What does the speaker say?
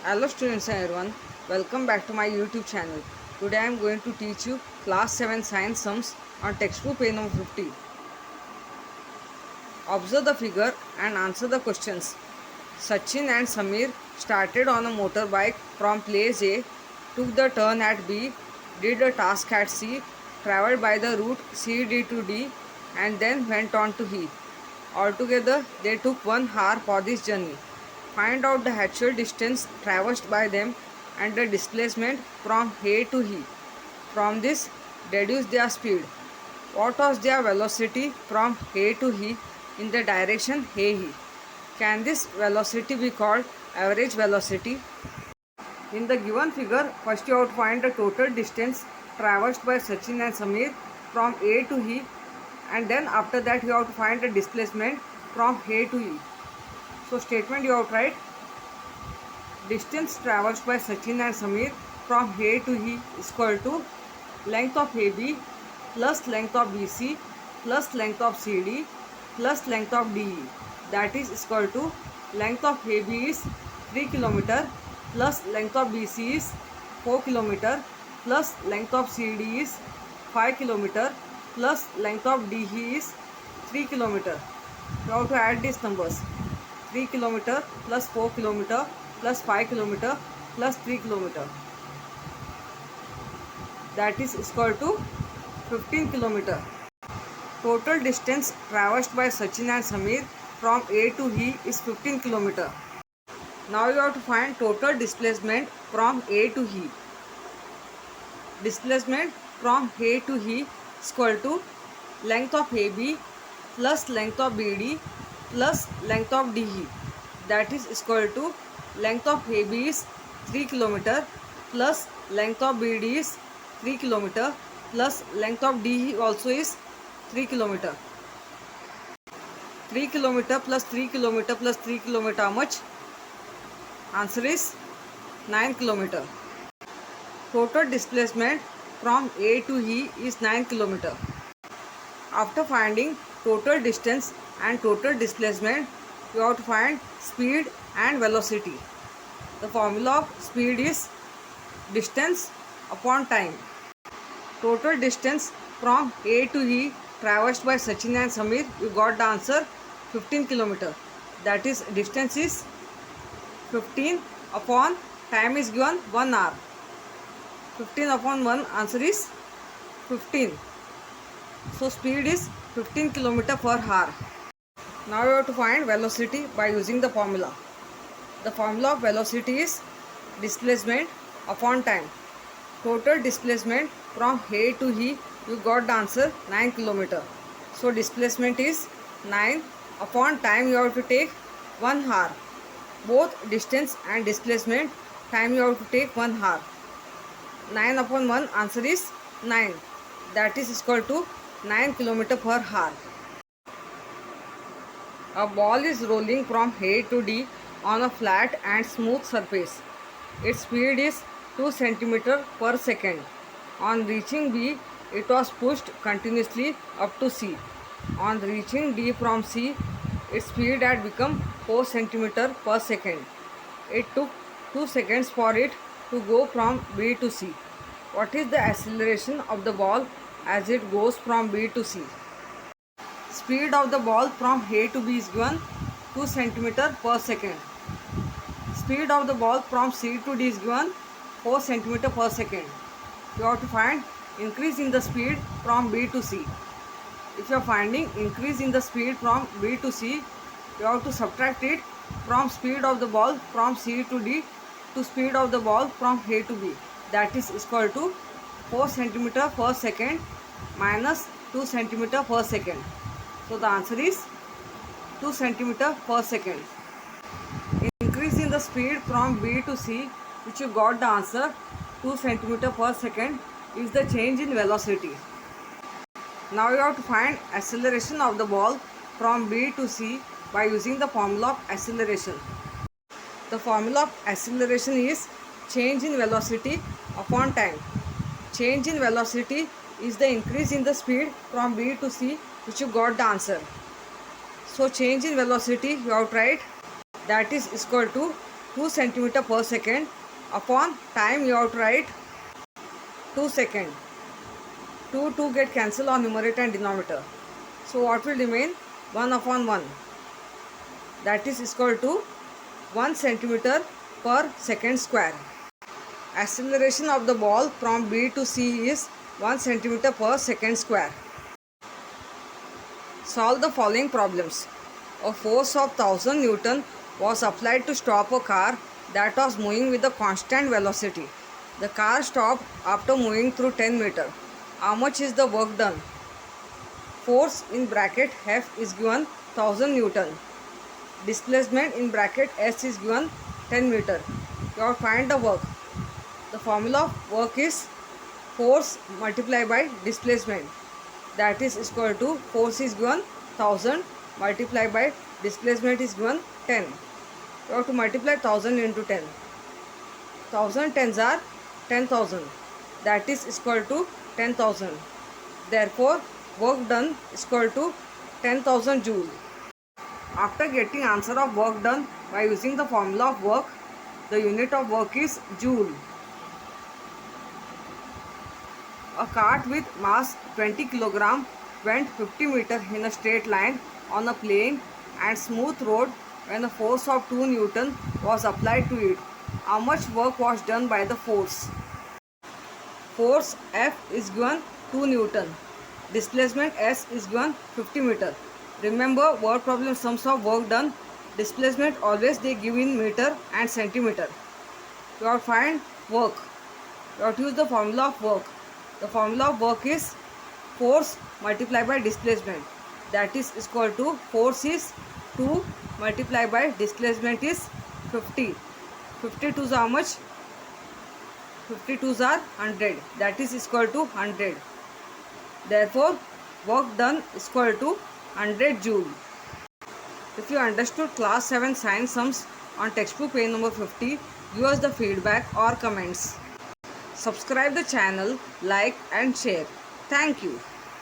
Hello students and everyone, welcome back to my YouTube channel. Today I am going to teach you class 7 science sums on textbook page number 50. Observe the figure and answer the questions. Sachin and Samir started on a motorbike from place A, took the turn at B, did a task at C, travelled by the route CD to D and then went on to E. Altogether, they took 1 hour for this journey. Find out the actual distance traversed by them and the displacement from A to E. From this, deduce their speed. What was their velocity from A to E in the direction A? Can this velocity be called average velocity? In the given figure, first you have to find the total distance traversed by Sachin and Samir from A to E, and then after that you have to find the displacement from A to E. So statement you have to write: distance traversed by Sachin and Samir from A to E is equal to length of AB plus length of BC plus length of CD plus length of DE. That is equal to length of AB is 3 km plus length of BC is 4 km plus length of CD is 5 km plus length of DE is 3 km. You have to add these numbers: 3 km plus 4 km plus 5 km plus 3 km. That is equal to 15 km. Total distance traversed by Sachin and Samir from A to E is 15 km. Now you have to find total displacement from A to E. Displacement from A to E is equal to length of AB plus length of BD plus length of DE. That is equal to length of AB is 3 km plus length of BD is 3 km plus length of DE also is 3 km. 3 km plus 3 km plus 3 km, how much? Answer is 9 km. Total displacement from A to E is 9 km. After finding total distance and total displacement, you have to find speed and velocity. The formula of speed is distance upon time. Total distance from A to E traversed by Sachin and Samir, you got the answer 15 km. That is, distance is 15 upon time is given 1 hour. 15 upon 1, answer is 15. So speed is 15 km per hour. Now you have to find velocity by using the formula. The formula of velocity is displacement upon time. Total displacement from A to E, you got the answer 9 km. So displacement is 9 upon time, you have to take 1 hour. Both distance and displacement time you have to take 1 hour. 9 upon 1, answer is 9. That is equal to 9 km per hour. A ball is rolling from A to D on a flat and smooth surface. Its speed is 2 cm per second. On reaching B, it was pushed continuously up to C. On reaching D from C, its speed had become 4 cm per second. It took 2 seconds for it to go from B to C. What is the acceleration of the ball as it goes from B to C? Speed of the ball from A to B is given 2 cm per second. Speed of the ball from C to D is given 4 cm per second. You have to find increase in the speed from B to C. If you are finding increase in the speed from B to C, you have to subtract it from speed of the ball from C to D to speed of the ball from A to B. That is equal to 4 cm per second minus 2 cm per second. So the answer is 2 cm per second. Increase in the speed from B to C, which you got the answer 2 cm per second, is the change in velocity. Now you have to find acceleration of the ball from B to C by using the formula of acceleration. The formula of acceleration is change in velocity upon time. Change in velocity is the increase in the speed from B to C, which you got the answer. So change in velocity you have to write, that is equal to 2 centimeter per second. Upon time you have to write 2 second. 2 get cancelled on numerator and denominator. So what will remain? 1 upon 1. That is equal to 1 centimeter per second square. Acceleration of the ball from B to C is 1 centimeter per second square. Solve the following problems. A force of 1000 Newton was applied to stop a car that was moving with a constant velocity. The car stopped after moving through 10 meters. How much is the work done? Force in bracket F is given 1000 Newton. Displacement in bracket S is given 10 meter. You have to find the work. The formula of work is force multiplied by displacement. That is equal to force is given 1000 multiplied by displacement is given 10. You have to multiply 1000 into 10. 1000 tens are 10,000. That is equal to 10,000. Therefore, work done is equal to 10,000 joule. After getting answer of work done by using the formula of work, the unit of work is joule. A cart with mass 20 kg went 50 meters in a straight line on a plain and smooth road when a force of 2 Newton was applied to it. How much work was done by the force? Force F is given 2 Newton. Displacement S is given 50 meter. Remember, word problem sums of work done. Displacement always they give in meter and centimeter. You have to find work. You have to use the formula of work. The formula of work is force multiplied by displacement. That is equal to force is 2 multiplied by displacement is 50. 52 are how much? 52s are 100. That is equal to 100. Therefore, work done is equal to 100 joule. If you understood class 7 science sums on textbook page number 50, give us the feedback or comments. Subscribe the channel, like and share. Thank you.